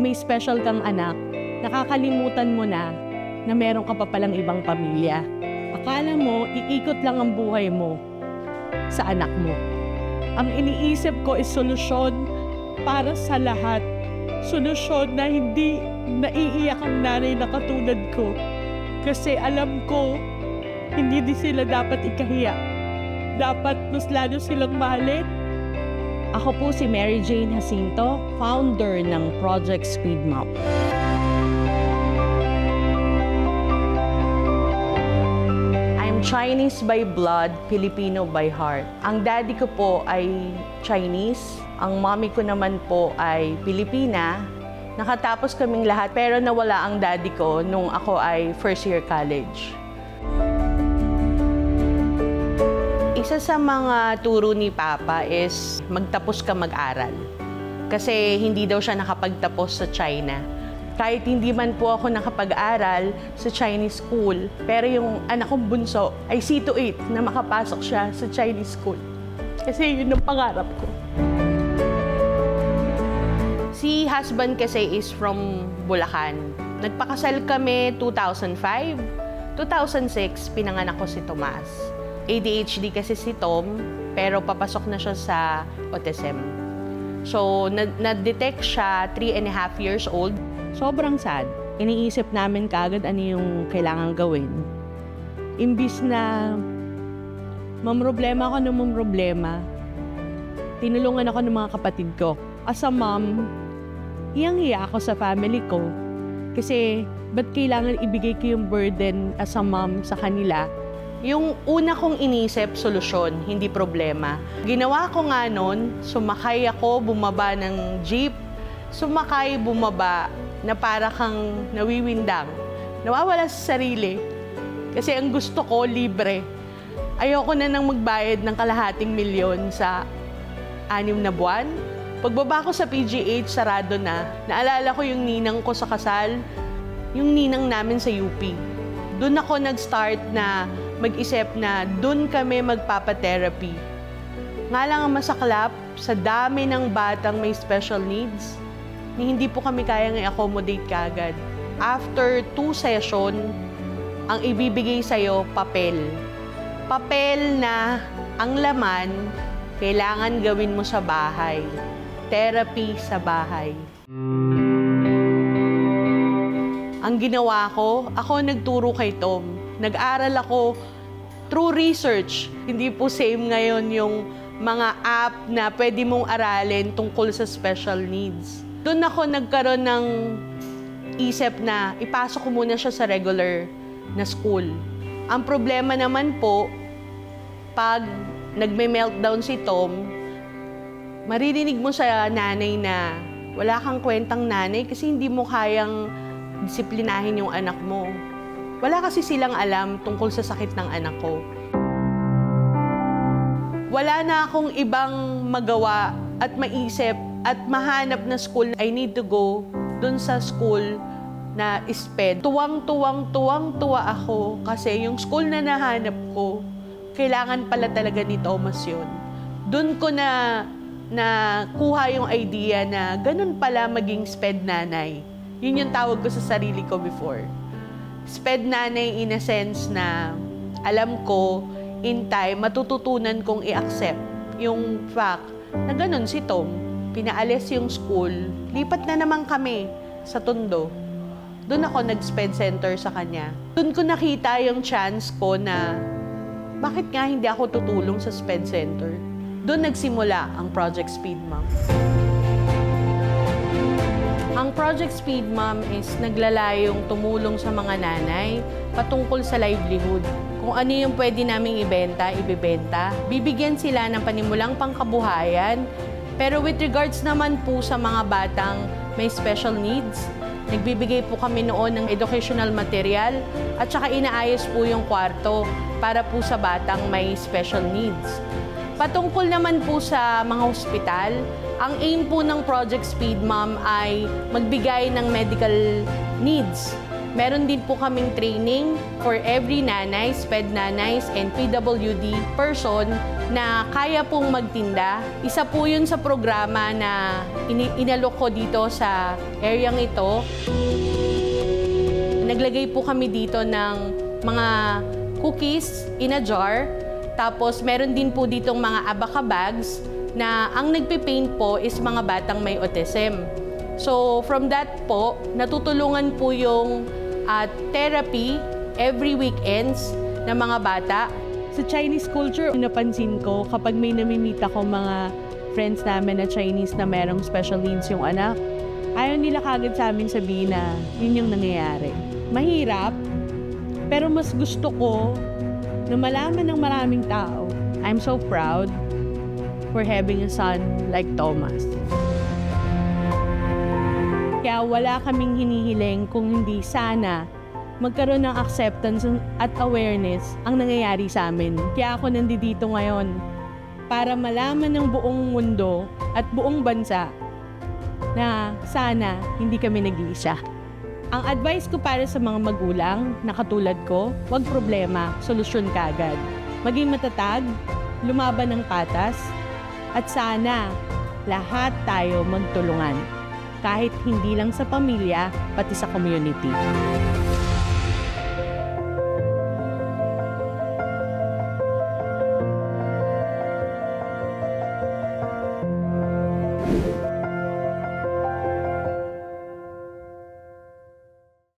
may special kang anak, nakakalimutan mo na meron ka pa palang ibang pamilya. Akala mo, iikot lang ang buhay mo sa anak mo. Ang iniisip ko is solusyon para sa lahat. Solusyon na hindi naiiyak ang nanay na katulad ko. Kasi alam ko, hindi din sila dapat ikahiya. Dapat mas lalo silang mahalin. Ako po si Mary Jane Jacinto, founder ng Project Speed Mom. I'm Chinese by blood, Filipino by heart. Ang daddy ko po ay Chinese, ang mommy ko naman po ay Pilipina. Nakatapos kaming lahat pero nawala ang daddy ko nung ako ay first year college. Isa sa mga turo ni Papa is magtapos ka mag-aral. Kasi hindi daw siya nakapagtapos sa China. Kahit hindi man po ako nakapag-aral sa Chinese school, pero yung anak kong bunso ay see to it na makapasok siya sa Chinese school. Kasi yun ang pangarap ko. Si husband kasi is from Bulacan. Nagpakasal kami 2005. 2006, pinanganak ko si Tomas. ADHD kasi si Tom, pero papasok na siya sa autism. So, na-detect siya 3.5 years old. Sobrang sad. Iniisip namin kaagad ano yung kailangan gawin. Imbis na mamroblema ako ng mamroblema, tinulungan ako ng mga kapatid ko. As a mom, hiyang-hiya ako sa family ko. Kasi, ba't kailangan ibigay ko yung burden as a mom sa kanila? Yung una kong inisip, solusyon, hindi problema. Ginawa ko nga nun, sumakay ako, bumaba ng jeep, sumakay, bumaba, na para kang nawiwindang. Nawawala sa sarili. Kasi ang gusto ko, libre. Ayoko na nang magbayad ng ₱250,000 sa 6 na buwan. Pagbaba ko sa PGH, sarado na. Naalala ko yung ninang ko sa kasal, yung ninang namin sa UP. Doon ako nag-start na mag-isip na doon kami magpapa-therapy. Nga lang ang masaklap, sa dami ng batang may special needs, hindi po kami kayang i-accommodate kaagad. After 2 session, ang ibibigay sa'yo, papel. Papel na ang laman, kailangan gawin mo sa bahay. Therapy sa bahay. Ang ginawa ko, ako nagturo kay Tom. Nag-aral ako through research. Hindi po same ngayon yung mga app na pwede mong aralin tungkol sa special needs. Doon ako nagkaroon ng isip na ipasok ko muna siya sa regular na school. Ang problema naman po, pag nagme-meltdown si Tom, maririnig mo sa nanay na wala kang kwentang nanay kasi hindi mo kayang disiplinahin yung anak mo. Wala kasi silang alam tungkol sa sakit ng anak ko. Wala na akong ibang magawa at maisip at mahanap na school. I need to go dun sa school na SPED. Tuwang-tuwa ako kasi yung school na nahanap ko, kailangan pala talaga ni Thomas yun. Dun ko na kuha yung idea na ganun pala maging SPED nanay. Yun yung tawag ko sa sarili ko before. SPED nanay in a sense na alam ko, in time, matututunan kong i-accept yung fact na ganun si Tom. Pinaalis yung school, lipat na naman kami sa Tondo. Doon ako nag-SPED center sa kanya. Doon ko nakita yung chance ko na bakit nga hindi ako tutulong sa SPED center. Doon nagsimula ang Project Speed Mom. Ang Project Speed Mom is naglalayong tumulong sa mga nanay patungkol sa livelihood. Kung ano yung pwede naming ibenta, ibibenta. Bibigyan sila ng panimulang pangkabuhayan. Pero with regards naman po sa mga batang may special needs, nagbibigay po kami noon ng educational material at saka inaayos po yung kwarto para po sa batang may special needs. Patungkol naman po sa mga hospital, ang aim po ng Project Speed Mom ay magbigay ng medical needs Meron din po kaming training for every nanay, SPED nanays, and PWD person na kaya pong magtinda. Isa po yun sa programa na inalok ko dito sa areang ito. Naglagay po kami dito ng mga cookies in a jar. Tapos meron din po ditong mga abaca bags na ang nagpipaint po is mga batang may autism. So from that po, natutulungan po yung therapy every weekends ng mga bata. Sa Chinese culture, napansin ko kapag may namimit ako mga friends namin na Chinese na merong special needs yung anak, ayaw nila kagad sa amin sabihin na yun yung nangyayari. Mahirap, pero mas gusto ko na malaman ng maraming tao. I'm so proud for having a son like Thomas. Kaya wala kaming hinihiling kung hindi sana magkaroon ng acceptance at awareness ang nangyayari sa amin. Kaya ako nandito ngayon para malaman ng buong mundo at buong bansa na sana hindi kami nag-iisa. Ang advice ko para sa mga magulang na katulad ko, huwag problema, solusyon kaagad. Maging matatag, lumaban ng patas, at sana lahat tayo magtulungan. Kahit hindi lang sa pamilya, pati sa community.